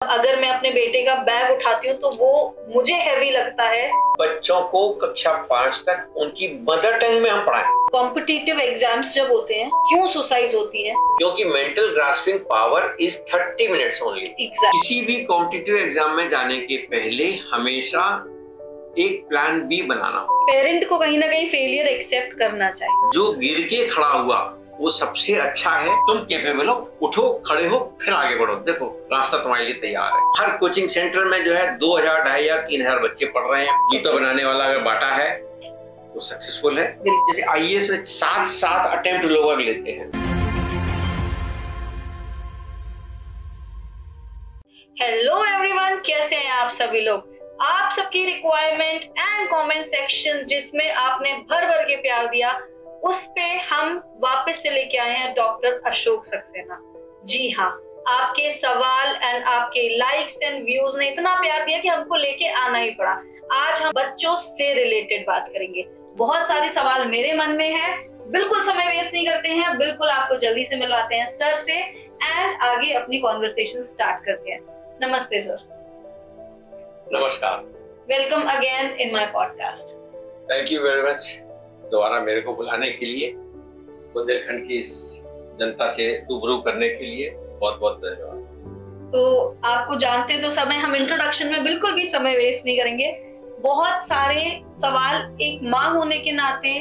अगर मैं अपने बेटे का बैग उठाती हूँ तो वो मुझे हैवी लगता है। बच्चों को कक्षा 5 तक उनकी मदर टंग में हम पढ़ाएं। कॉम्पिटिटिव एग्जाम्स जब होते हैं क्यों सुसाइड होती है? क्योंकि mental grasping power is 30 minutes only. किसी भी कॉम्पिटिटिव एग्जाम में जाने के पहले हमेशा एक प्लान बी बनाना हो। पेरेंट को कहीं ना कहीं फेलियर एक्सेप्ट करना चाहिए। जो गिर के खड़ा हुआ वो सबसे अच्छा है। तुम कैपेबल हो, उठो, खड़े हो, फिर आगे बढ़ो। देखो रास्ता तुम्हारे लिए तैयार है। हर कोचिंग सेंटर में जो है 2000, 2500, 3000 बच्चे पढ़ रहे हैं। जूता बनाने वाला अगर बाटा है तो सक्सेसफुल है। जैसे आईएएस में 7 अटेम्प्ट लोग लेते हैं। हेलो एवरीवन, कैसे हैं आप सभी लोग? आप सबकी रिक्वायरमेंट एंड कमेंट सेक्शन जिसमें आपने भर भर के प्यार दिया, उस पे हम वापस से लेके आए हैं डॉक्टर अशोक सक्सेना। जी हाँ, आपके सवाल एंड आपके लाइक्स एंड व्यूज ने इतना प्यार दिया कि हमको लेके आना ही पड़ा। आज हम बच्चों से रिलेटेड बात करेंगे। बहुत सारे सवाल मेरे मन में है, बिल्कुल समय वेस्ट नहीं करते हैं, बिल्कुल आपको जल्दी से मिलवाते हैं सर से एंड आगे अपनी कॉन्वर्सेशन स्टार्ट करते हैं। नमस्ते सर। नमस्कार। Welcome again in my podcast. Thank you very much दोबारा मेरे को बुलाने के लिए, बुंदेलखंड की इस जनता से रूबरू करने के लिए बहुत बहुत धन्यवाद। तो आपको जानते तो समय हम इंट्रोडक्शन में बिल्कुल भी समय वेस्ट नहीं करेंगे। बहुत सारे सवाल एक माँ होने के नाते,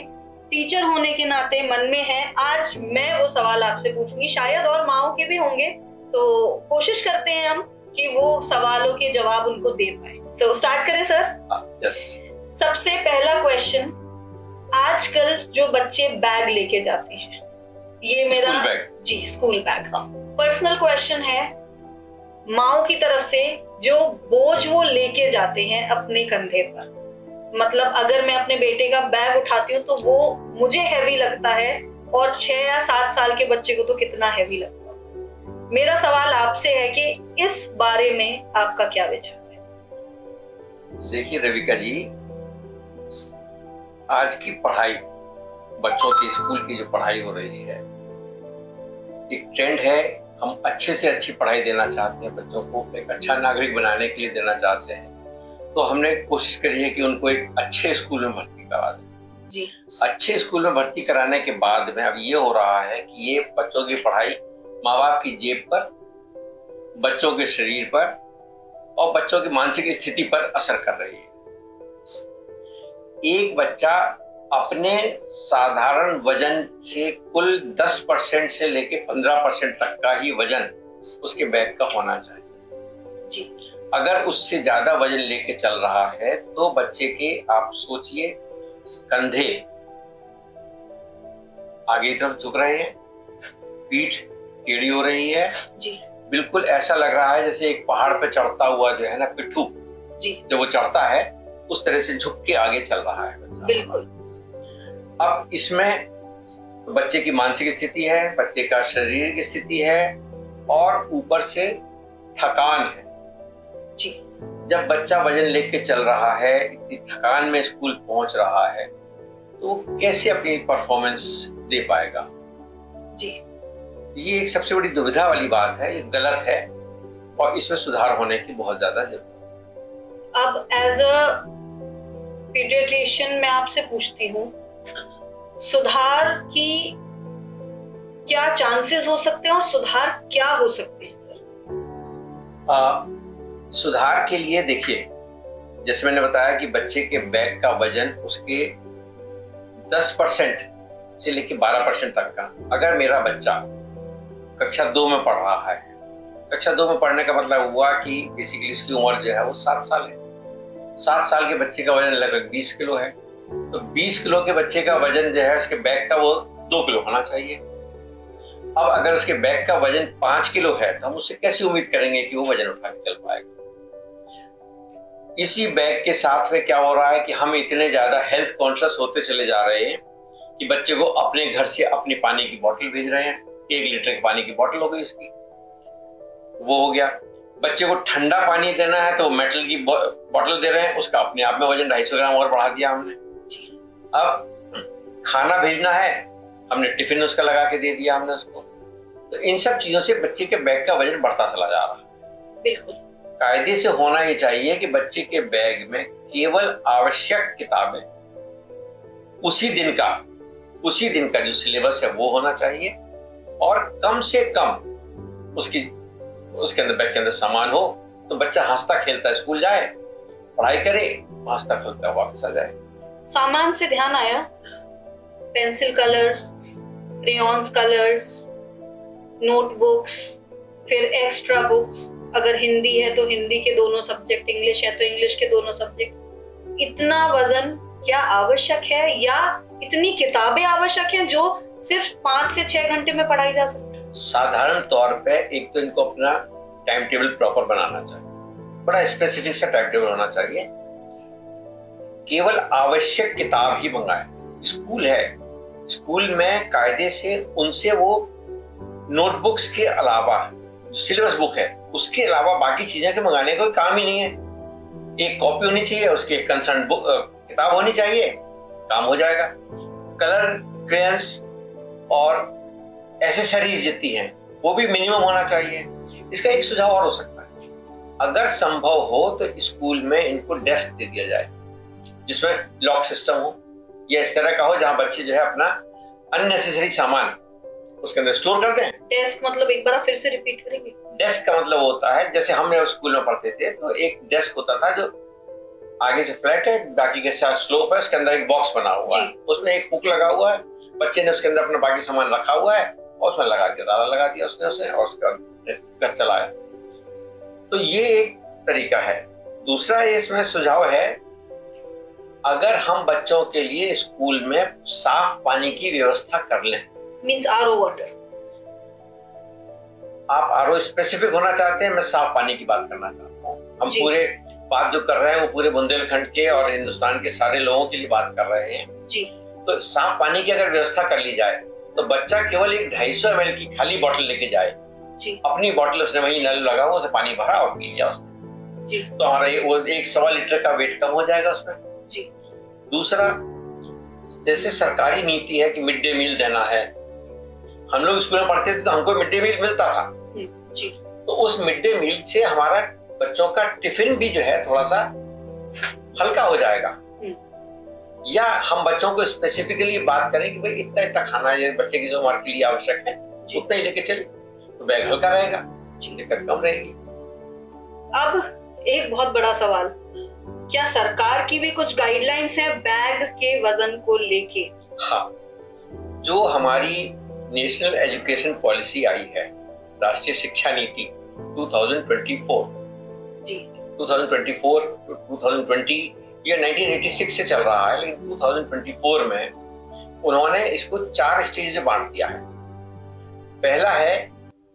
टीचर होने के नाते मन में है। आज मैं वो सवाल आपसे पूछूंगी, शायद और माँओं के भी होंगे, तो कोशिश करते हैं हम कि वो सवालों के जवाब उनको दे पाए। सो स्टार्ट करें सर? यस। सबसे पहला क्वेश्चन, आजकल जो बच्चे बैग लेके जाते हैं, ये मेरा स्कूल बैग पर्सनल क्वेश्चन है माँओं की तरफ से। जो बोझ वो लेके जाते हैं अपने कंधे पर, मतलब अगर मैं अपने बेटे का बैग उठाती हूँ तो वो मुझे हैवी लगता है और 6 या 7 साल के बच्चे को तो कितना हैवी लगता है। मेरा सवाल आपसे है कि इस बारे में आपका क्या विचार है? देखिए रविका जी, आज की पढ़ाई, बच्चों की स्कूल की जो पढ़ाई हो रही है, एक ट्रेंड है। हम अच्छे से अच्छी पढ़ाई देना चाहते हैं, बच्चों को एक अच्छा नागरिक बनाने के लिए देना चाहते हैं। तो हमने कोशिश करी है कि उनको एक अच्छे स्कूल में भर्ती करा दें। जी। अच्छे स्कूल में भर्ती कराने के बाद में अब ये हो रहा है कि ये बच्चों की पढ़ाई माँ बाप की जेब पर, बच्चों के शरीर पर और बच्चों की मानसिक स्थिति पर असर कर रही है। एक बच्चा अपने साधारण वजन से कुल 10% से लेके 15% तक का ही वजन उसके बैग का होना चाहिए। जी। अगर उससे ज्यादा वजन लेके चल रहा है तो बच्चे के, आप सोचिए, कंधे आगे की तरफ झुक रहे हैं, पीठ टेढ़ी हो रही है। जी। बिल्कुल ऐसा लग रहा है जैसे एक पहाड़ पे चढ़ता हुआ जो है ना पिट्ठू, जब वो चढ़ता है उस तरह से झुक के आगे चल रहा है बच्चा। बिल्कुल। अब इसमें बच्चे की मानसिक स्थिति है, बच्चे का शरीर की स्थिति है और ऊपर से थकान है। जी। जब बच्चा वजन लेके चल रहा है, इतनी थकान में स्कूल पहुंच रहा है, तो कैसे अपनी परफॉर्मेंस दे पाएगा? जी। ये एक सबसे बड़ी दुविधा वाली बात है, ये गलत है और इसमें सुधार होने की बहुत ज्यादा जरूरत है। अब एज अ पीडियाट्रिशियन मैं आपसे पूछती हूँ, सुधार की क्या चांसेस हो सकते हैं और सुधार क्या हो सकते हैं सर? सुधार के लिए देखिए, जैसे मैंने बताया कि बच्चे के बैग का वजन उसके 10% से लेके 12% तक का, अगर मेरा बच्चा कक्षा 2 में पढ़ रहा है, कक्षा 2 में पढ़ने का मतलब हुआ कि बेसिकली उसकी उम्र जो है वो 7 साल है। 7 साल के बच्चे का वजन लगभग 20 किलो है, तो 20 किलो के बच्चे का वजन जो है उसके बैग का वो 2 किलो होना चाहिए। अब अगर उसके बैग का वजन 5 किलो है तो हम उससे कैसे उम्मीद करेंगे कि वो वजन उठा के चल पाएगा? इसी बैग के साथ में क्या हो रहा है कि हम इतने ज्यादा हेल्थ कॉन्शियस होते चले जा रहे हैं कि बच्चे को अपने घर से अपनी पानी की बोतल भेज रहे हैं। 1 लीटर की पानी की बोतल हो गई उसकी, वो हो गया। बच्चे को ठंडा पानी देना है तो मेटल की बोतल दे रहे हैं, उसका अपने आप में वजन 250 ग्राम और बढ़ा दिया हमने। अब खाना भेजना है, हमने टिफिन उसका लगा के दे दिया हमने उसको। तो इन सब चीजों से बच्चे के बैग का वजन बढ़ता चला जा रहा है। बिल्कुल। कायदे से होना ये चाहिए कि बच्चे के बैग में केवल आवश्यक किताबें, उसी दिन का जो सिलेबस है वो होना चाहिए, और कम से कम उसके अंदर बैग के अंदर सामान हो, तो बच्चा हंसता खेलता स्कूल जाए, पढ़ाई करे, हंसता खेलता वापस आ जाए। सामान से ध्यान आया, pencil colours, crayons colours, notebooks, फिर एक्स्ट्रा बुक्स, अगर हिंदी है तो हिंदी के दोनों सब्जेक्ट, इंग्लिश है तो इंग्लिश के दोनों सब्जेक्ट। इतना वजन क्या आवश्यक है, या इतनी किताबें आवश्यक हैं जो सिर्फ 5 से 6 घंटे में पढ़ाई जा सकती है? साधारण तौर पे एक तो इनको अपना टाइम टेबल प्रॉपर बनाना चाहिए, बड़ा स्पेसिफिक सा टाइम टेबल होना चाहिए। केवल आवश्यक किताब ही मंगाए। स्कूल है, स्कूल में कायदे से उनसे वो नोटबुक्स के अलावा, सिलेबस बुक है उसके अलावा बाकी चीजें के मंगाने का कोई काम ही नहीं है। एक कॉपी होनी चाहिए, उसकी एक कंसर्न बुक किताब होनी चाहिए, काम हो जाएगा। कलर, क्रेयंस और एसेसरीज जितनी हैं वो भी मिनिमम होना चाहिए। इसका एक सुझाव और हो सकता है, अगर संभव हो तो स्कूल में इनको डेस्क दे दिया जाए जिसमें लॉक सिस्टम हो, या इस तरह का हो जहां बच्चे जो है अपना अननेसेसरी सामान उसके अंदर स्टोर कर दें। डेस्क मतलब एक बार फिर से रिपीट करेंगे? डेस्क का मतलब होता है, जैसे हम जब स्कूल में पढ़ते थे तो एक डेस्क होता था जो आगे से फ्लैट है, बाकी के साथ स्लोप है, उसके अंदर एक बॉक्स बना हुआ है, उसमें एक हुक लगा हुआ है, बच्चे ने उसके अंदर अपना बाकी सामान रखा हुआ है और उसमें लगा दिया, ताला लगा दिया उसने और उसका घर चलाया। तो ये एक तरीका है। दूसरा इसमें सुझाव है, अगर हम बच्चों के लिए स्कूल में साफ पानी की व्यवस्था कर लें, मींस आरओ वाटर। आप आरओ स्पेसिफिक होना चाहते हैं, मैं साफ पानी की बात करना चाहता हूँ। हम पूरे बात जो कर रहे हैं वो पूरे बुंदेलखंड के और हिंदुस्तान के सारे लोगों के लिए बात कर रहे हैं जी। तो साफ पानी की अगर व्यवस्था कर ली जाए तो बच्चा केवल एक 250 ml की खाली बोतल लेके जाए जी। अपनी बोतल उसने वही नल लगा हुआ उसे पानी भरा और पी लिया उसने जी। तो हमारा वो 1.25 लीटर का वेट कम हो जाएगा उसमें जी। दूसरा, जैसे सरकारी नीति है कि मिड डे मील देना है, हम लोग स्कूल में पढ़ते थे तो हमको मिड डे मील मिलता था जी। तो उस मिड डे मील से हमारा बच्चों का टिफिन भी जो है थोड़ा सा हल्का हो जाएगा, या हम बच्चों को स्पेसिफिकली बात करें कि भाई इतना इतना खाना ये बच्चे की जो हमारे के लिए आवश्यक है उतना ही लेके चले तो बैग हल्का रहेगा, दिक्कत कम रहेगी। अब एक बहुत बड़ा सवाल, क्या सरकार की भी कुछ गाइडलाइंस हैं बैग के वजन को लेके? हाँ, जो हमारी नेशनल एजुकेशन पॉलिसी आई है, राष्ट्रीय शिक्षा नीति 2024 जी, 2024 2020 ये 1986 से चल रहा है, लेकिन 2024 में उन्होंने इसको 4 स्टेज में बांट दिया है। पहला है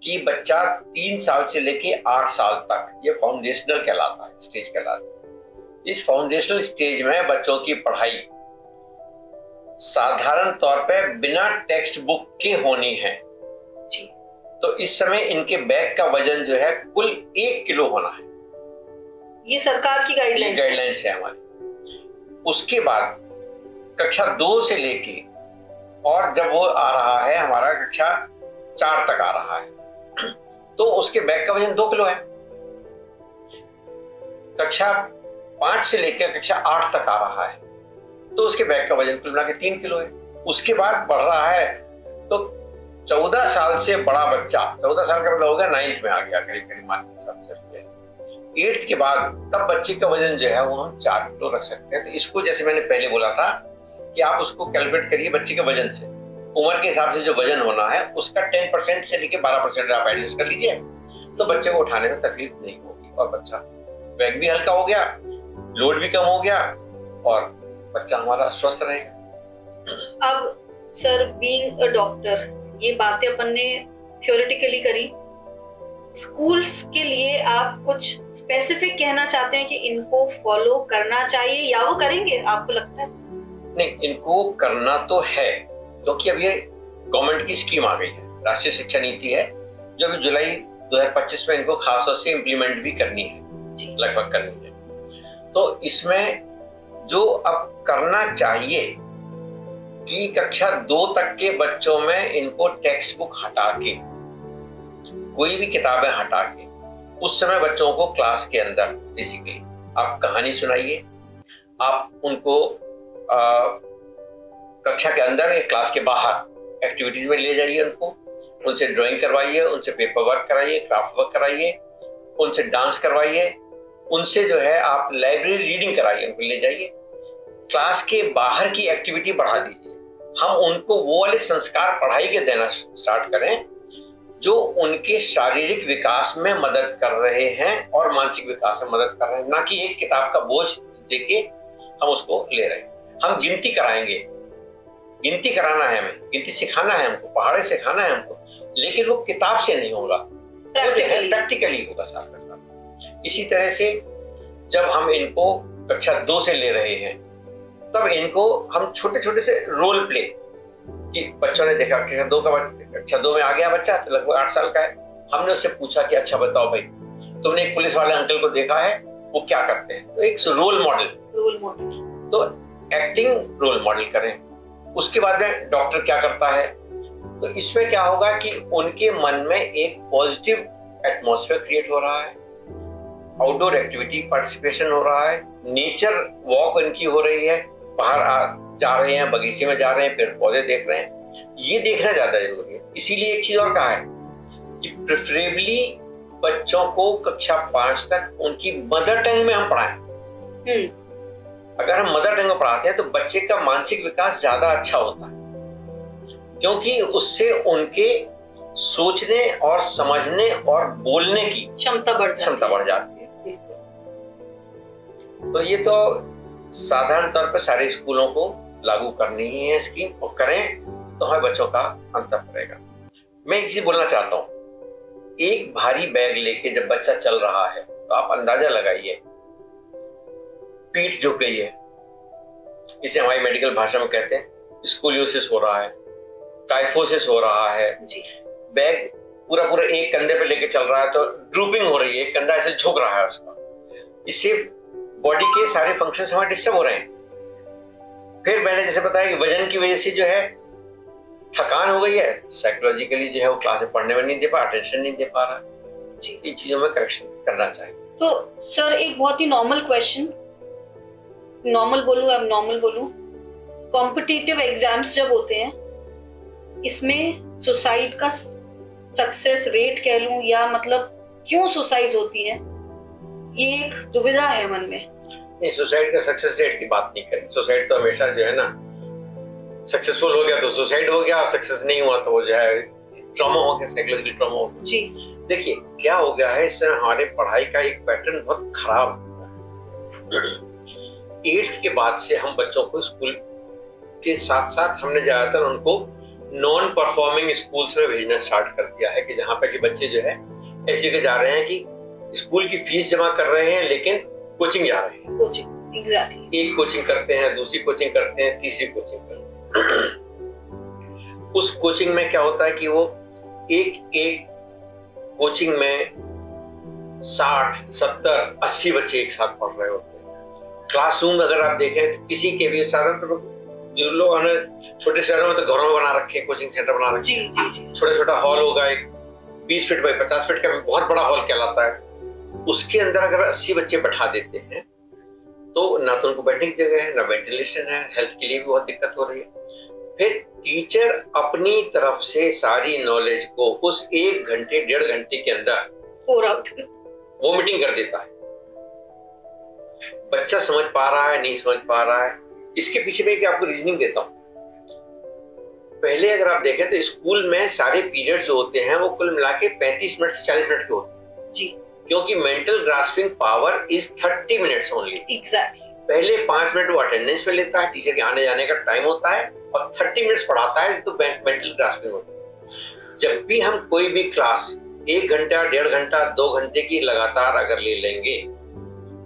कि बच्चा 3 साल से लेके 8 साल तक, ये फाउंडेशनल कहलाता है, स्टेज कहलाता है। इस फाउंडेशनल स्टेज में बच्चों की पढ़ाई साधारण तौर पे बिना टेक्स्ट बुक के होनी है जी। तो इस समय इनके बैग का वजन जो है कुल 1 किलो होना है। ये सरकार की गाइडलाइंस है हमारी। उसके बाद कक्षा 2 से लेके, और जब वो आ रहा है हमारा कक्षा 4 तक आ रहा है तो उसके बैग का वजन 2 किलो है। कक्षा 5 से लेकर कक्षा 8 तक आ रहा है तो उसके बैग का वजन कुल मिला के 3 किलो है। उसके बाद बढ़ रहा है तो 14 साल से बड़ा बच्चा, 14 साल का मतलब होगा 9th में आ गया करीब करीब मान के हिसाब से, 8th के बाद तब बच्चे का वजन जो है वो हम 4 किलो रख सकते हैं। तो इसको जैसे मैंने पहले बोला था कि आप उसको कैलकुलेट करिए बच्चे के वजन से, उम्र के हिसाब से जो वजन होना है उसका 10% से लेकर 12% आप एडजस्ट कर लीजिए तो बच्चे को उठाने में तकलीफ नहीं होगी और बच्चा बैग भी हल्का हो गया, लोड भी कम हो गया और बच्चा हमारा स्वस्थ रहेगा। अब सर, बीइंग अ डॉक्टर, ये बातें अपन ने थ्योरेटिकली करी, स्कूल्स के लिए आप कुछ स्पेसिफिक कहना चाहते हैं कि इनको फॉलो करना चाहिए या वो करेंगे, आपको लगता है? नहीं, इनको करना तो है क्योंकि अब ये गवर्नमेंट की स्कीम आ गई है, राष्ट्रीय शिक्षा नीति है जो अभी जुलाई 2025 में इनको खास तौर से इम्प्लीमेंट भी करनी है, लगभग करनी है। तो इसमें जो अब करना चाहिए कि कक्षा 2 तक के बच्चों में इनको टेक्स्ट बुक हटा के, कोई भी किताबें हटा के उस समय बच्चों को क्लास के अंदर बेसिकली आप कहानी सुनाइए, आप उनको कक्षा के अंदर या क्लास के बाहर एक्टिविटीज में ले जाइए, उनसे ड्राइंग करवाइए, उनसे पेपर वर्क कराइए, क्राफ्ट वर्क कराइए, उनसे डांस करवाइए, उनसे जो है आप लाइब्रेरी रीडिंग कराइए, उनको ले जाइए। क्लास के बाहर की एक्टिविटी बढ़ा दीजिए। हम उनको वो वाले संस्कार पढ़ाई के देना स्टार्ट करें जो उनके शारीरिक विकास में मदद कर रहे हैं और मानसिक विकास में मदद कर रहे हैं, ना कि एक किताब का बोझ देके हम उसको ले रहे हैं। हम गिनती कराएंगे, गिनती कराना है हमें, गिनती सिखाना है हमको, पहाड़े सिखाना है हमको, लेकिन वो किताब से नहीं होगा, वो जो है प्रैक्टिकली होगा साथ का साथ। इसी तरह से जब हम इनको कक्षा 2 से ले रहे हैं तब इनको हम छोटे छोटे से रोल प्ले, कि बच्चों ने देखा कक्षा 2 में आ गया बच्चा तो लगभग 8 साल का है, हमने उससे पूछा कि अच्छा बताओ भाई तुमने एक पुलिस वाले अंकल को देखा है, वो क्या करते हैं, तो एक रोल मॉडल तो एक्टिंग रोल मॉडल करें। उसके बाद में डॉक्टर क्या करता है, तो इसमें क्या होगा कि उनके मन में एक पॉजिटिव एटमॉस्फेयर क्रिएट हो रहा है, आउटडोर एक्टिविटी पार्टिसिपेशन हो रहा है, नेचर वॉक इनकी हो रही है, बाहर जा रहे हैं, बगीचे में जा रहे हैं, पेड़ पौधे देख रहे हैं, ये देखना ज्यादा जरूरी है। इसीलिए एक चीज और कहा है कि प्रेफरेबली बच्चों को कक्षा 5 तक उनकी मदर टंग में हम पढ़ाएं। अगर हम मदर टंग में पढ़ाते हैं तो बच्चे का मानसिक विकास ज्यादा अच्छा होता है, क्योंकि उससे उनके सोचने और समझने और बोलने की क्षमता बढ़ जाती है। तो ये तो साधारण तौर पर सारे स्कूलों को लागू करनी ही है स्कीम, और करें तो हमें बच्चों का अंतर पड़ेगा। मैं एक चीज बोलना चाहता हूं, एक भारी बैग लेके जब बच्चा चल रहा है तो आप अंदाजा लगाइए, पीठ झुक गई है, इसे हमारी मेडिकल भाषा में कहते हैं स्कोलियोसिस हो रहा है, काइफोसिस हो रहा है जी। बैग पूरा एक कंधे पे लेके चल रहा है तो ड्रूपिंग हो रही है, एक कंधा ऐसे झुक रहा है उसका, इससे बॉडी के सारे फंक्शंस हमारे डिस्टर्ब हो रहे हैं। फिर मैंने जैसे बताया कि वजन की वजह से जो है थकान हो गई है, साइकोलॉजिकली जो है वो क्लास में पढ़ने में नहीं दे पा, अटेंशन नहीं दे पा रहा जी। इन चीजों में करेक्शन करना चाहिए। तो सर एक बहुत ही नॉर्मल क्वेश्चन, नॉर्मल बोलूं अब नॉर्मल बोलूं, कॉम्पिटिटिव एग्जाम्स जब होते हैं इसमें सुसाइड का सक्सेस रेट कह लूं या मतलब क्यों सुसाइड होती है, ये एक दुविधा है मन में। नहीं, सुसाइड का सक्सेस रेट की बात नहीं करें। सुसाइड तो हमेशा जो है ना, सक्सेसफुल हो गया तो सुसाइड हो गया, सक्सेस नहीं हुआ तो वो जो है ट्रॉमा हो गया, साइकोलॉजिकल ट्रॉमा हो गया जी। देखिए क्या हो गया है, इस समय हमारे पढ़ाई का एक पैटर्न बहुत खराब, 8th के बाद से हम बच्चों को स्कूल के साथ साथ हमने ज्यादातर उनको नॉन परफॉर्मिंग स्कूल्स में भेजना स्टार्ट कर दिया है, कि जहां पर कि बच्चे जो है ऐसे के जा रहे हैं कि स्कूल की फीस जमा कर रहे हैं लेकिन कोचिंग जा रहे हैं। कोचिंग एग्जैक्टली, एक कोचिंग करते हैं, दूसरी कोचिंग करते हैं, तीसरी कोचिंग करते हैं। उस कोचिंग में क्या होता है कि वो एक कोचिंग में 60, 70, 80 बच्चे एक साथ पढ़ रहे होते हैं। क्लासरूम अगर आप देखें तो किसी के भी ज्यादातर जो लोग छोटे शहरों में तो घरों में बना रखे, कोचिंग सेंटर बना रखे, छोटा हॉल होगा, एक 20 फीट बाई 50 फीट का बहुत बड़ा हॉल कहलाता है, उसके अंदर अगर 80 बच्चे बैठा देते हैं तो ना तो उनको बैठने की जगह है, ना वेंटिलेशन है, हेल्थ के लिए भी बहुत दिक्कत हो रही है। फिर टीचर अपनी तरफ से सारी नॉलेज को उस 1 घंटे 1.5 घंटे के अंदर वोमिटिंग कर देता है। बच्चा समझ पा रहा है, नहीं समझ पा रहा है, इसके पीछे में आपको रीजनिंग देता हूं। पहले अगर आप देखें तो स्कूल में सारे पीरियड जो होते हैं वो कुल मिला के 35 मिनट से 40 मिनट के होते हैं जी, क्योंकि mental grasping power is 30 minutes only. Exactly, पहले 5 मिनट वो अटेंडेंस में लेता है, टीचर के आने जाने का टाइम होता है, और 30 मिनट्स पढ़ाता है तो मेंटल ग्रास्पिंग होती है। जब भी हम कोई भी क्लास 1 घंटा 1.5 घंटा 2 घंटे की लगातार अगर ले लेंगे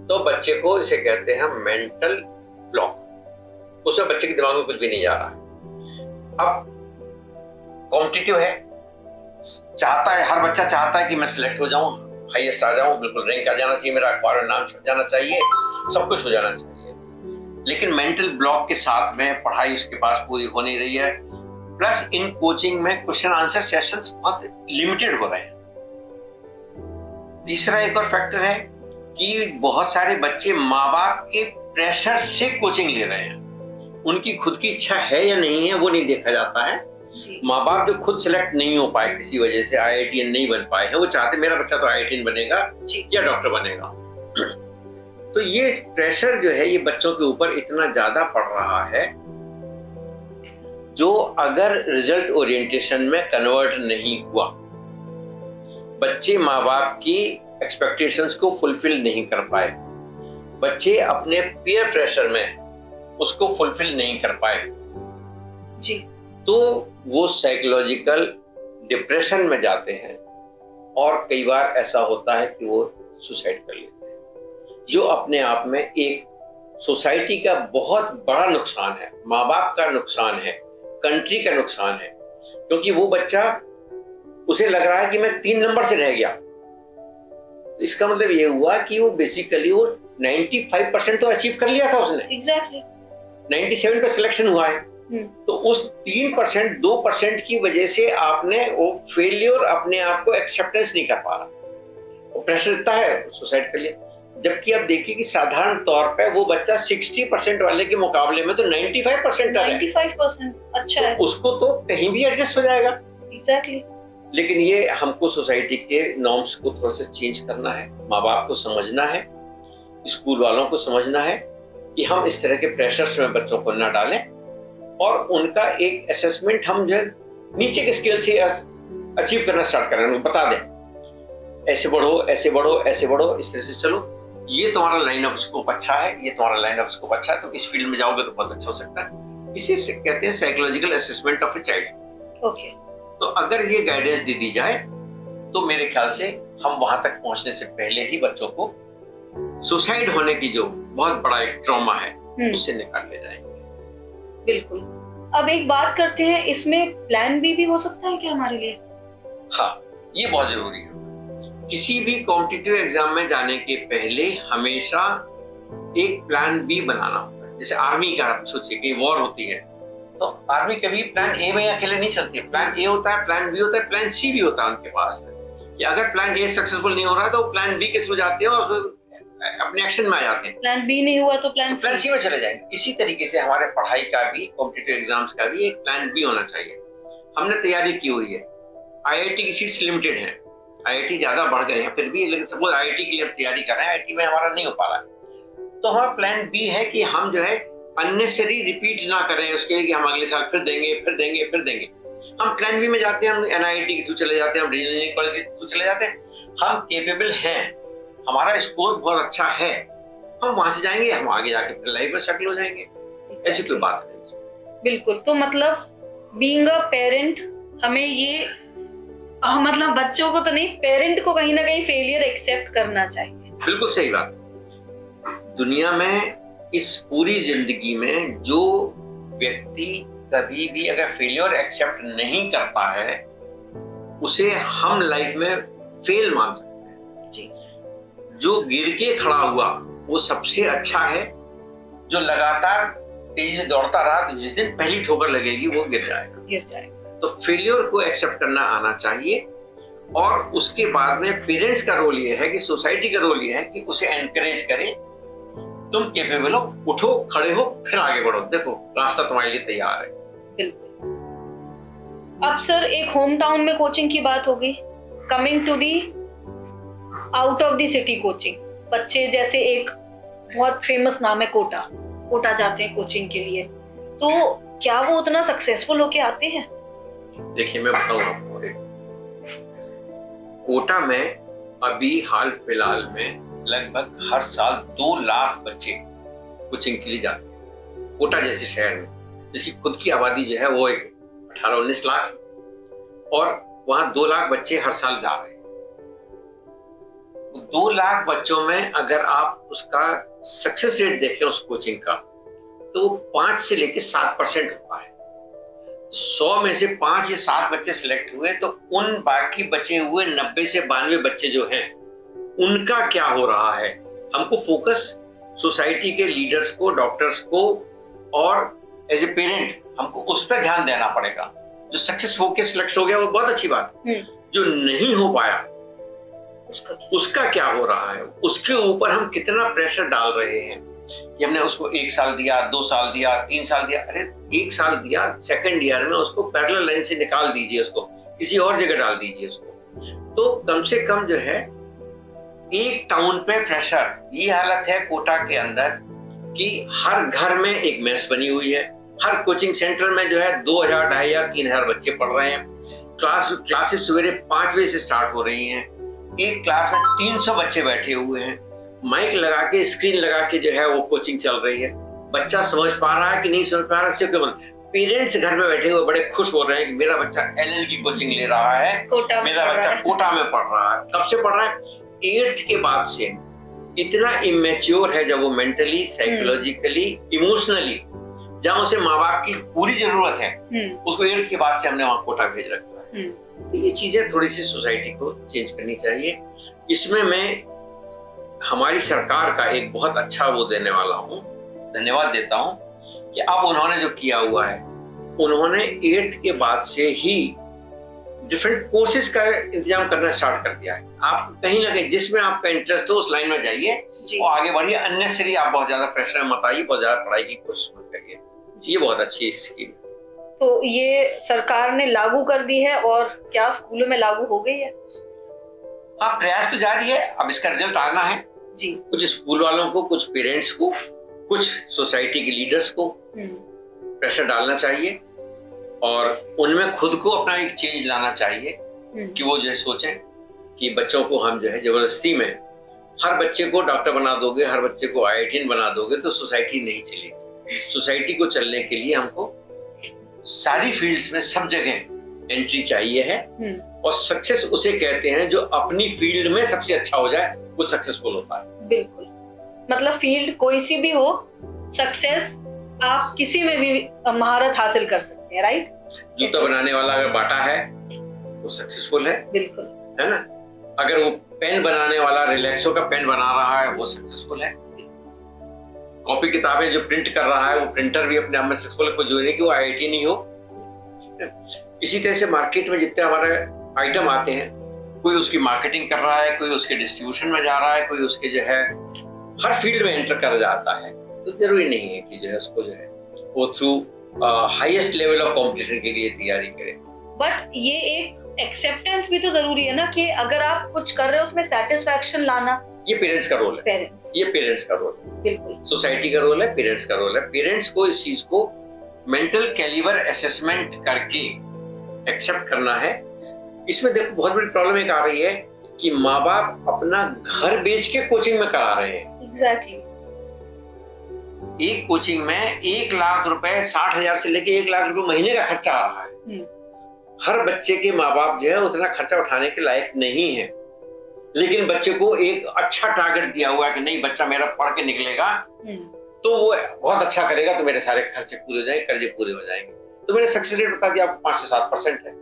तो बच्चे को इसे कहते हैं मेंटल ब्लॉक, उसमें बच्चे के दिमाग में कुछ भी नहीं जा रहा है। अब कॉम्पिटिटिव है, चाहता है, हर बच्चा चाहता है कि मैं सिलेक्ट हो जाऊं, हाईएस्ट आ जाऊं, बिल्कुल रैंक आ जाना चाहिए, मेरा अखबार में नाम छप जाना चाहिए, सब कुछ हो जाना चाहिए, लेकिन मेंटल ब्लॉक के साथ में पढ़ाई उसके पास पूरी हो नहीं रही है। प्लस इन कोचिंग में क्वेश्चन आंसर सेशंस बहुत लिमिटेड हो रहे हैं। तीसरा एक और फैक्टर है कि बहुत सारे बच्चे माँ बाप के प्रेशर से कोचिंग ले रहे हैं। उनकी खुद की इच्छा है या नहीं है वो नहीं देखा जाता है। माँ बाप जो खुद सिलेक्ट नहीं हो पाए किसी वजह से, IITian नहीं बन पाए हैं, वो चाहते मेरा बच्चा तो IITian बनेगा या डॉक्टर बनेगा। तो ये प्रेशर जो है ये बच्चों के ऊपर इतना ज्यादा पड़ रहा है, जो अगर रिजल्ट ओरिएंटेशन में कन्वर्ट नहीं हुआ, बच्चे माँ बाप की एक्सपेक्टेशंस को फुलफिल नहीं कर पाए, बच्चे अपने पीयर प्रेशर में उसको फुलफिल नहीं कर पाए जी, तो वो साइकोलॉजिकल डिप्रेशन में जाते हैं और कई बार ऐसा होता है कि वो सुसाइड कर लेते हैं, जो अपने आप में एक सोसाइटी का बहुत बड़ा नुकसान है, माँ बाप का नुकसान है, कंट्री का नुकसान है। क्योंकि वो बच्चा, उसे लग रहा है कि मैं 3 नंबर से रह गया, तो इसका मतलब ये हुआ कि वो बेसिकली वो 95% तो अचीव कर लिया था उसने, एग्जैक्टली 97 पे सिलेक्शन हुआ है। तो उस 3% 2% की वजह से आपने वो फेलियर अपने आप को एक्सेप्टेंस नहीं कर पा रहा, वो प्रेशर इतना है, सुसाइड कर लिया। जबकि आप देखिए कि साधारण तौर पे वो बच्चा 60% वाले के मुकाबले में तो 95% है, 95% अच्छा है, तो उसको तो कहीं भी एडजस्ट हो जाएगा। एग्जैक्टली लेकिन ये हमको सोसाइटी के नॉर्म्स को थोड़ा सा चेंज करना है, माँ बाप को समझना है, स्कूल वालों को समझना है कि हम इस तरह के प्रेशर्स में बच्चों को न डालें और उनका एक असेसमेंट हम जो है नीचे के स्केल से अचीव करना स्टार्ट करें, उनको बता दें ऐसे बढ़ो ऐसे बढ़ो ऐसे बढ़ो, इस तरह से चलो, ये तुम्हारा लाइन ऑफ स्कोप अच्छा है, ये तुम्हारा लाइन ऑफ स्कोप अच्छा है, तो इस फील्ड में जाओगे तो बहुत अच्छा हो सकता है। इसे कहते हैं psychological assessment of a child. Okay, तो अगर ये गाइडेंस दे दी जाए तो मेरे ख्याल से हम वहां तक पहुंचने से पहले ही बच्चों को सुसाइड होने की जो बहुत बड़ा एक ट्रॉमा है उससे निकाल ले जाएंगे। बिल्कुल। अब एक बात करते हैं, इसमें प्लान बी भी हो सकता है क्या हमारे लिए? हाँ, ये बहुत जरूरी है। किसी भी कॉम्पिटिटिव एग्जाम में जाने के पहले हमेशा एक प्लान बी बनाना होता है। जैसे आर्मी का सोचिए कि वॉर होती है, तो आर्मी कभी प्लान ए में अकेले नहीं चलती है, प्लान ए होता है, प्लान बी होता है, प्लान सी भी होता है उनके पास। कि अगर प्लान ए सक्सेसफुल नहीं हो रहा है तो प्लान बी के थ्रू जाते हैं और अपने एक्शन में आ जाते हैं। प्लान बी नहीं हुआ तो प्लान सी में चले जाएंगे। इसी तरीके से हमारे पढ़ाई का भी, कॉम्पिटिटिव एग्जाम्स का भी एक प्लान बी होना चाहिए। हमने तैयारी की हुई है, IIT की सीट्स लिमिटेड हैं, IIT ज्यादा बढ़ गए हैं, फिर भी लेकिन सपोज IIT के लिए हम तैयारी कर रहे हैं, IIT में हमारा नहीं हो पा रहा है, तो हमारा प्लान बी है कि हम जो है अननेसेसरी रिपीट ना करें उसके लिए कि हम अगले साल फिर देंगे फिर देंगे फिर देंगे। हम प्लान बी में जाते हैं, हम NIT के थ्रू चले जाते हैं, हम रीजनल इंजीनियरिंग कॉलेज के थ्रू चले जाते हैं, हम केपेबल हैं, हमारा स्कोर बहुत अच्छा है, हम वहां से जाएंगे, हम आगे जाके फिर लाइफ में सेटल हो जाएंगे। ऐसी कोई बात नहीं। बिल्कुल। तो मतलब बीइंग अ पेरेंट हमें ये मतलब बच्चों को तो नहीं, पेरेंट को कहीं ना कहीं फेलियर एक्सेप्ट करना चाहिए। बिल्कुल सही बात। दुनिया में इस पूरी जिंदगी में जो व्यक्ति कभी भी अगर फेलियर एक्सेप्ट नहीं करता है उसे हम लाइफ में फेल मान सकते हैं जी। जो गिर के खड़ा हुआ वो सबसे अच्छा है, जो लगातार तेजी से दौड़ता रहा तो जिस दिन पहली ठोकर लगेगी वो गिर जाएगा। तो फेलियर को एक्सेप्ट करना आना चाहिए और उसके बाद में पेरेंट्स का रोल ये है कि सोसाइटी का रोल ये है कि उसे एनकरेज करें, तुम केपेबल हो, उठो, खड़े हो, फिर आगे बढ़ो, देखो रास्ता तुम्हारे लिए तैयार है। बिल्कुल। अब सर एक होम टाउन में कोचिंग की बात होगी, coming to the out of the city coaching. बच्चे जैसे एक बहुत फेमस नाम है कोटा जाते हैं कोचिंग के लिए, तो क्या वो उतना सक्सेसफुल होके आते हैं? देखिए मैं बताऊं आपको, कोटा में अभी हाल फिलहाल में लगभग हर साल 2 लाख बच्चे कोचिंग के लिए जाते हैं। कोटा जैसे शहर में जिसकी खुद की आबादी जो है वो 18-19 लाख, और वहां 2 लाख बच्चे हर साल जा रहे हैं। 2 लाख बच्चों में अगर आप उसका सक्सेस रेट देखें उस कोचिंग का, तो 5 से लेकर 7% होता है। 100 में से 5 या 7 बच्चे सिलेक्ट हुए तो उन बाकी बचे हुए 90 से 92 बच्चे जो हैं उनका क्या हो रहा है। हमको फोकस सोसाइटी के लीडर्स को, डॉक्टर्स को और एज ए पेरेंट हमको उस पर ध्यान देना पड़ेगा। जो सक्सेस होके सिलेक्ट हो गया वो बहुत अच्छी बात, जो नहीं हो पाया उसका क्या हो रहा है, उसके ऊपर हम कितना प्रेशर डाल रहे हैं कि हमने उसको 1 साल दिया, 2 साल दिया, 3 साल दिया। अरे 1 साल दिया, सेकंड ईयर में उसको पैरेलल लाइन से निकाल दीजिए, उसको किसी और जगह डाल दीजिए उसको। तो कम से कम जो है एक टाउन पे प्रेशर, ये हालत है कोटा के अंदर कि हर घर में एक मेस बनी हुई है, हर कोचिंग सेंटर में जो है 2000, 2500, 3000 बच्चे पढ़ रहे हैं। क्लासेस सवेरे 5 बजे से स्टार्ट हो रही हैं। एक क्लास में 300 बच्चे बैठे हुए हैं, माइक लगा के, स्क्रीन लगा के जो है वो कोचिंग चल रही है। बच्चा समझ पा रहा है कि नहीं समझ पा रहा है, पेरेंट्स घर में बैठे हुए बड़े खुश हो रहे हैं कि मेरा बच्चा एलएल की कोचिंग ले रहा है, मेरा बच्चा कोटा में पढ़ रहा है। कब से पढ़ रहा है? 8th के बाद से। इतना इमेच्योर है जब वो मेंटली, साइकोलॉजिकली, इमोशनली, जहां उसे माँ बाप की पूरी जरूरत है, उसको 8th के बाद से हमने वहां कोटा भेज रखा है। तो ये चीजें थोड़ी सी सोसाइटी को चेंज करनी चाहिए। इसमें मैं हमारी सरकार का एक बहुत अच्छा वो देने वाला हूँ, धन्यवाद देता हूँ कि अब उन्होंने जो किया हुआ है, उन्होंने 8th के बाद से ही डिफरेंट कोर्सेज का इंतजाम करना स्टार्ट कर दिया है। आप कहीं ना कहीं जिसमें आपका इंटरेस्ट हो उस लाइन में जाइए और आगे बढ़िए। अननेसेसरी आप बहुत ज्यादा प्रेशर मत आइए, बहुत ज्यादा पढ़ाई की कोशिश मत करिए। ये बहुत अच्छी स्कीम। तो ये सरकार ने लागू कर दी है और क्या स्कूलों में लागू हो गई है? हाँ, प्रयास तो जारी है। अब इसका रिजल्ट आना है जी। कुछ स्कूल वालों को, कुछ पेरेंट्स को, कुछ सोसाइटी के लीडर्स को प्रेशर डालना चाहिए और उनमें खुद को अपना एक चेंज लाना चाहिए कि वो जो है सोचें कि बच्चों को हम जो है जबरदस्ती में हर बच्चे को डॉक्टर बना दोगे, हर बच्चे को IITian बना दोगे तो सोसाइटी नहीं चलेगी। सोसाइटी को चलने के लिए हमको सारी फील्ड्स में सब जगह एंट्री चाहिए है और सक्सेस उसे कहते हैं जो अपनी फील्ड में सबसे अच्छा हो जाए, वो सक्सेसफुल होता है। बिल्कुल, मतलब फील्ड कोई सी भी हो, सक्सेस आप किसी में भी महारत हासिल कर सकते हैं, राइट? जूता बनाने वाला अगर बाटा है वो सक्सेसफुल है, बिल्कुल, है ना? अगर वो पेन बनाने वाला रिलैक्सो का पेन बना रहा है वो सक्सेसफुल है। कॉपी किताबें जो प्रिंट कर रहा है वो प्रिंटर भी अपने आप में सक्सेसफुल है। कोई जरूरी नहीं कि वो IIT नहीं हो। इसी तरह से मार्केट में जितने हमारे आइटम आते हैं, कोई उसकी मार्केटिंग कर रहा है, कोई उसके डिस्ट्रीब्यूशन में जा रहा है, कोई उसके जो है हर फील्ड में एंटर कर जाता है। तो जरूरी नहीं है कि जो है उसको जो है वो through highest level of competition के लिए तैयारी करे। बट ये एक एक्सेप्टेंस भी तो जरूरी है ना कि अगर आप कुछ कर रहे हो उसमें सेटिस्फैक्शन लाना, ये पेरेंट्स का रोल है। ये पेरेंट्स का रोल है, बिल्कुल। सोसाइटी का रोल है, पेरेंट्स का रोल है। पेरेंट्स को इस चीज को मेंटल कैलिबर असेसमेंट करके एक्सेप्ट करना है। इसमें देखो बहुत बड़ी प्रॉब्लम एक आ रही है कि माँ बाप अपना घर बेच के कोचिंग में करा रहे हैं। एग्जैक्टली। एक कोचिंग में 1 लाख रुपए, 60,000 से लेके 1 लाख रुपए महीने का खर्चा आ रहा है। हर बच्चे के माँ बाप जो है उतना खर्चा उठाने के लायक नहीं है, लेकिन बच्चे को एक अच्छा टारगेट दिया हुआ है कि नहीं बच्चा मेरा पढ़ के निकलेगा तो वो बहुत अच्छा करेगा तो मेरे सारे खर्चे पूरे हो जाएंगे, कर्जे पूरे हो जाएंगे। तो मैंने सक्सेस रेट बता दिया आपको 5 से 7% है।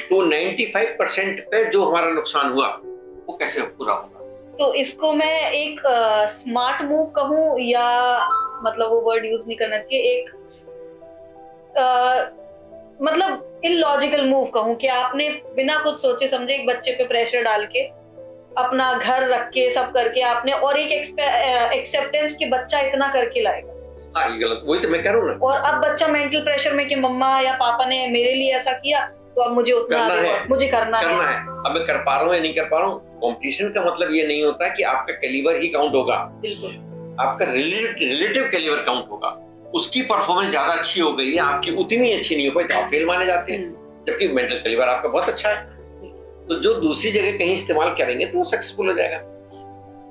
तो 95% पे जो हमारा नुकसान हुआ वो कैसे पूरा होगा? तो इसको मैं एक स्मार्ट मूव कहूँ या मतलब वो वर्ड यूज नहीं करना चाहिए, एक मतलब इलॉजिकल मूव कहूँ कि आपने बिना कुछ सोचे समझे एक बच्चे पे प्रेशर डाल के अपना घर रख के सब करके आपने और एक एक्सेप्टेंस कि बच्चा इतना करके लाएगा। हाँ, ये गलत, वही तो मैं कह रहा हूँ ना। और अब बच्चा मेंटल प्रेशर में कि मम्मा या पापा ने मेरे लिए ऐसा किया तो अब मुझे उतना मुझे करना है। अब मैं कर पा रहा हूँ या नहीं कर पा रहा हूँ। कंपटीशन का मतलब ये नहीं होता कि आपका कैलिबर ही काउंट होगा, बिल्कुल आपका रिलेटिव कैलिबर काउंट होगा। उसकी परफॉर्मेंस ज्यादा अच्छी हो गई है, आपकी उतनी अच्छी नहीं हो पाई तो आप फेल माने जाते हैं, जबकि मेंटल कैलिबर आपका बहुत अच्छा है। तो जो दूसरी जगह कहीं इस्तेमाल करेंगे तो वो सक्सेसफुल हो जाएगा।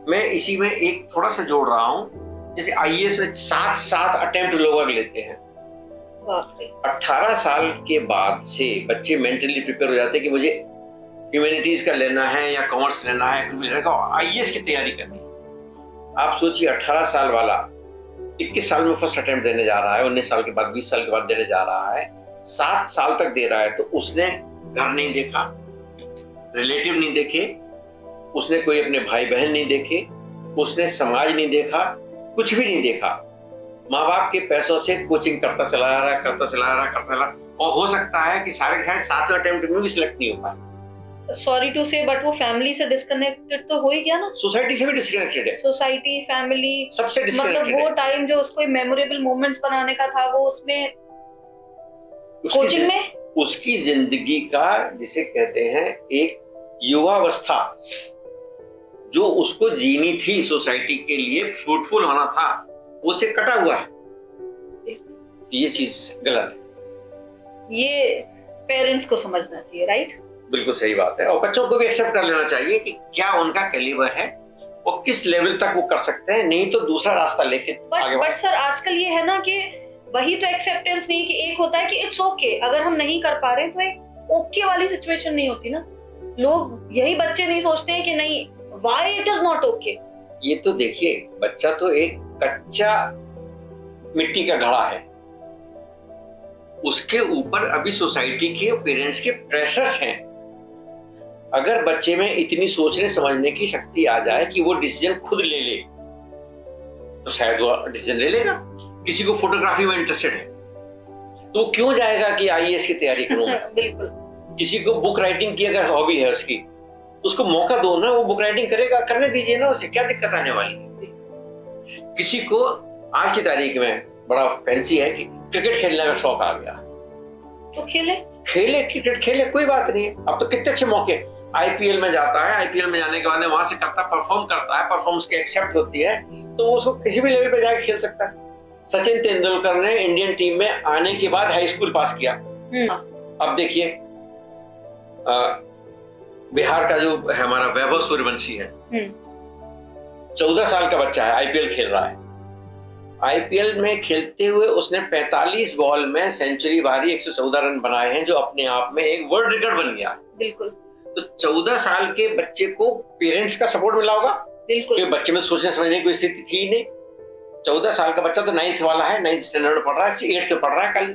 मैं इसी में एक थोड़ा सा जोड़ रहा हूँ, जैसे IAS में 7 अटेम्प्ट लोग लेते हैं। 18 साल के बाद से बच्चे मेंटली प्रिपेयर हो जाते हैं कि मुझे ह्यूमैनिटीज का लेना है या कॉमर्स लेना है, IAS की तैयारी करनी है। आप सोचिए 18 साल वाला 21 साल में फर्स्ट अटेम्प्ट देने जा रहा है, 19 साल के बाद 20 साल के बाद देने जा रहा है, 7 साल तक दे रहा है। तो उसने घर नहीं देखा, रिलेटिव नहीं देखे, उसने कोई अपने भाई बहन नहीं देखे, उसने समाज नहीं देखा, कुछ भी नहीं देखा। माँ बाप के पैसों से कोचिंग करता चला रहा है और हो सकता है कि सारे 7वें अटेम्प्ट में भी सिलेक्ट नहीं हो पाए। सॉरी टू से बट वो फैमिली से डिस्कनेक्टेड तो हो ही गया ना, सोसाइटी से भी डिस्कनेक्टेड है, सोसाइटी फैमिली सबसे डिस्कनेक्टेड। मतलब वो टाइम जो उसको मेमोरेबल मोमेंट्स बनाने का था वो उसमें कोचिंग में उसकी जिंदगी का जिसे कहते हैं एक युवावस्था जो उसको जीनी थी सोसाइटी के लिए फ्रूटफुल होना था वो से कटा हुआ है। ये चीज गलत है, ये पेरेंट्स को समझना चाहिए, राइट? बिल्कुल सही बात है। और बच्चों को भी एक्सेप्ट कर लेना चाहिए कि क्या उनका कैलिबर है, वो किस लेवल तक वो कर सकते हैं, नहीं तो दूसरा रास्ता लेके आगे। बट सर आजकल ये है ना कि वही तो एक्सेप्टेंस नहीं कि एक होता है कि इट्स ओके, अगर हम नहीं कर पा रहे तो एक ओके वाली सिचुएशन नहीं होती ना। लोग यही बच्चे नहीं सोचते हैं कि नहीं why it is not okay. ये तो देखिए बच्चा तो एक कच्चा मिट्टी का घड़ा है, उसके ऊपर अभी सोसाइटी के पेरेंट्स के प्रेशर्स हैं। अगर बच्चे में इतनी सोचने समझने की शक्ति आ जाए कि वो डिसीजन खुद ले ले तो शायद वो डिसीजन ले लेगा। किसी को फोटोग्राफी में इंटरेस्टेड है तो वो क्यों जाएगा कि आईएएस की तैयारी करूं बिल्कुल। किसी को बुक राइटिंग की अगर हॉबी है उसकी, उसको मौका दो ना, वो बुक राइटिंग करेगा, करने दीजिए ना, उसे क्या दिक्कत आने वाली है। किसी को आज की तारीख में बड़ा फैंसी है कि क्रिकेट खेलने का शौक आ गया तो खेले क्रिकेट खेले, कोई बात नहीं है। अब तो कितने अच्छे मौके, आईपीएल में जाता है, आईपीएल में जाने के बाद वहां से करता परफॉर्म करता है, परफॉर्मेंस की एक्सेप्ट होती है तो वो उसको किसी भी लेवल पे जाके खेल सकता है। सचिन तेंदुलकर ने इंडियन टीम में आने के बाद हाई स्कूल पास किया। अब देखिए बिहार का जो है हमारा वैभव सूर्यवंशी है, 14 साल का बच्चा है, आईपीएल खेल रहा है। आईपीएल में खेलते हुए उसने 45 बॉल में सेंचुरी मारी, 114 रन बनाए हैं, जो अपने आप में एक वर्ल्ड रिकॉर्ड बन गया। बिल्कुल। तो 14 साल के बच्चे को पेरेंट्स का सपोर्ट मिला होगा, बिल्कुल। बच्चे में सोचने समझने की कोई स्थिति थी नहीं। 14 साल का बच्चा तो 9th वाला है, 9th स्टैंडर्ड में पढ़ रहा है, 8th में पढ़ रहा है कल।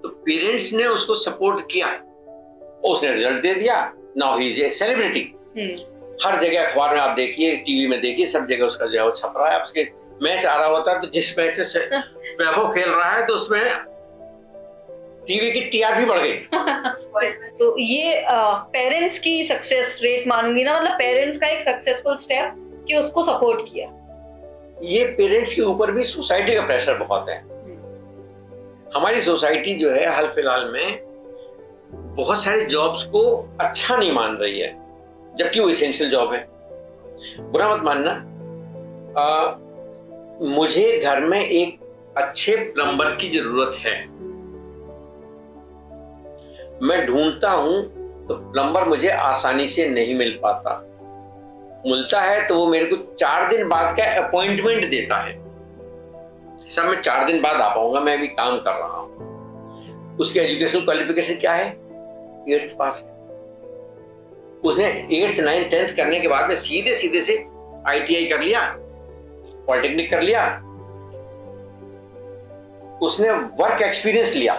तो पेरेंट्स ने उसको सपोर्ट किया, उसने रिजल्ट दे दिया, now he is a celebrity. हर जगह अखबार में आप देखिए, टीवी में देखिए, सब जगह उसका जो है वो छप रहा है। उसके मैच आ रहा होता है तो जिस मैच से वैभव खेल रहा है तो उसमें टीवी की टीआरपी बढ़ गई। तो ये पेरेंट्स की सक्सेस रेट मानूंगी ना, मतलब पेरेंट्स का एक सक्सेसफुल स्टेप कि उसको सपोर्ट किया। ये पेरेंट्स के ऊपर भी सोसाइटी का प्रेशर बहुत है। हमारी सोसाइटी जो है हाल फिलहाल में बहुत सारे जॉब्स को अच्छा नहीं मान रही है, जबकि वो एसेंशियल जॉब है। बुरा मत मानना, मुझे घर में एक अच्छे प्लम्बर की जरूरत है, मैं ढूंढता हूं तो प्लम्बर मुझे आसानी से नहीं मिल पाता। मिलता है तो वो मेरे को 4 दिन बाद का अपॉइंटमेंट देता है, सब मैं 4 दिन बाद आ पाऊंगा, मैं भी काम कर रहा हूं। उसकी एजुकेशनल क्वालिफिकेशन क्या है? 8th पास है। उसने 8th 9th 10th करने के बाद में सीधे से आईटीआई कर लिया, पॉलिटेक्निक कर लिया, उसने वर्क एक्सपीरियंस लिया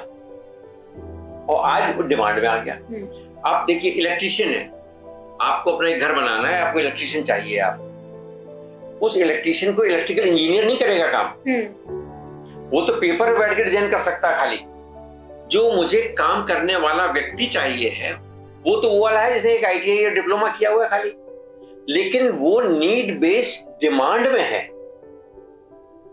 और आज वो डिमांड में आ गया। आप देखिए इलेक्ट्रीशियन है, आपको अपना एक घर बनाना है, आपको इलेक्ट्रीशियन चाहिए। आप उस इलेक्ट्रीशियन को इलेक्ट्रिकल इंजीनियर नहीं करेगा काम, वो तो पेपर में बैठ के डिजाइन कर सकता है खाली। जो मुझे काम करने वाला व्यक्ति चाहिए है वो तो वो वाला है जिसने एक आईटीआई या डिप्लोमा किया हुआ है खाली, लेकिन वो नीड बेस्ड डिमांड में है।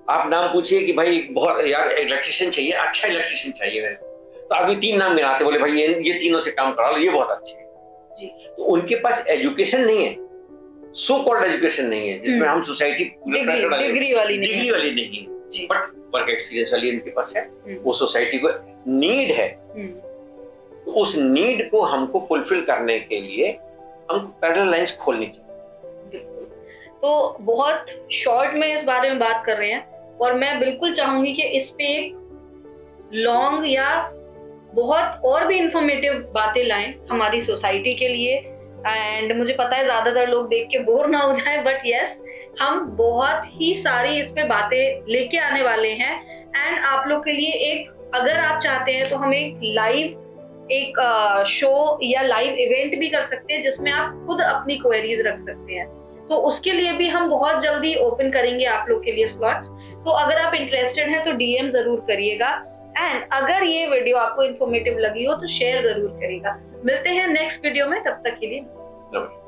आप नाम पूछिए कि भाई बहुत यार इलेक्ट्रीशियन चाहिए, अच्छा इलेक्ट्रीशियन चाहिए है, तो अभी 3 नाम गिनाते, बोले भाई ये तीनों से काम करा लो, ये बहुत अच्छे हैं जी। तो उनके पास एजुकेशन नहीं है, सो कॉल्ड एजुकेशन नहीं है, जिसमें हम सोसाइटी डिग्री वाली नहीं, बट वर्क एक्सपीरियंस वाली इनके पास है। वो सोसाइटी को नीड है, तो उस नीड को हमको फुलफिल करने के लिए हम पैरेलल लाइंस खोलनी चाहिए। तो बहुत शॉर्ट में इस बारे में बात कर रहे हैं और मैं बिल्कुल चाहूंगी कि इस पे एक लॉन्ग या बहुत और भी इंफॉर्मेटिव बातें लाएं हमारी सोसाइटी के लिए। एंड मुझे पता है ज्यादातर लोग देख के बोर ना हो जाएं, बट यस हम बहुत ही सारी इस पे बातें लेके आने वाले हैं। एंड आप लोग के लिए एक, अगर आप चाहते हैं तो हम एक लाइव एक शो या लाइव इवेंट भी कर सकते हैं जिसमें आप खुद अपनी क्वेरीज रख सकते हैं। तो उसके लिए भी हम बहुत जल्दी ओपन करेंगे आप लोग के लिए स्लॉट्स। तो अगर आप इंटरेस्टेड हैं तो डीएम जरूर करिएगा। एंड अगर ये वीडियो आपको इन्फॉर्मेटिव लगी हो तो शेयर जरूर करिएगा। मिलते हैं नेक्स्ट वीडियो में, तब तक के लिए नमस्कार।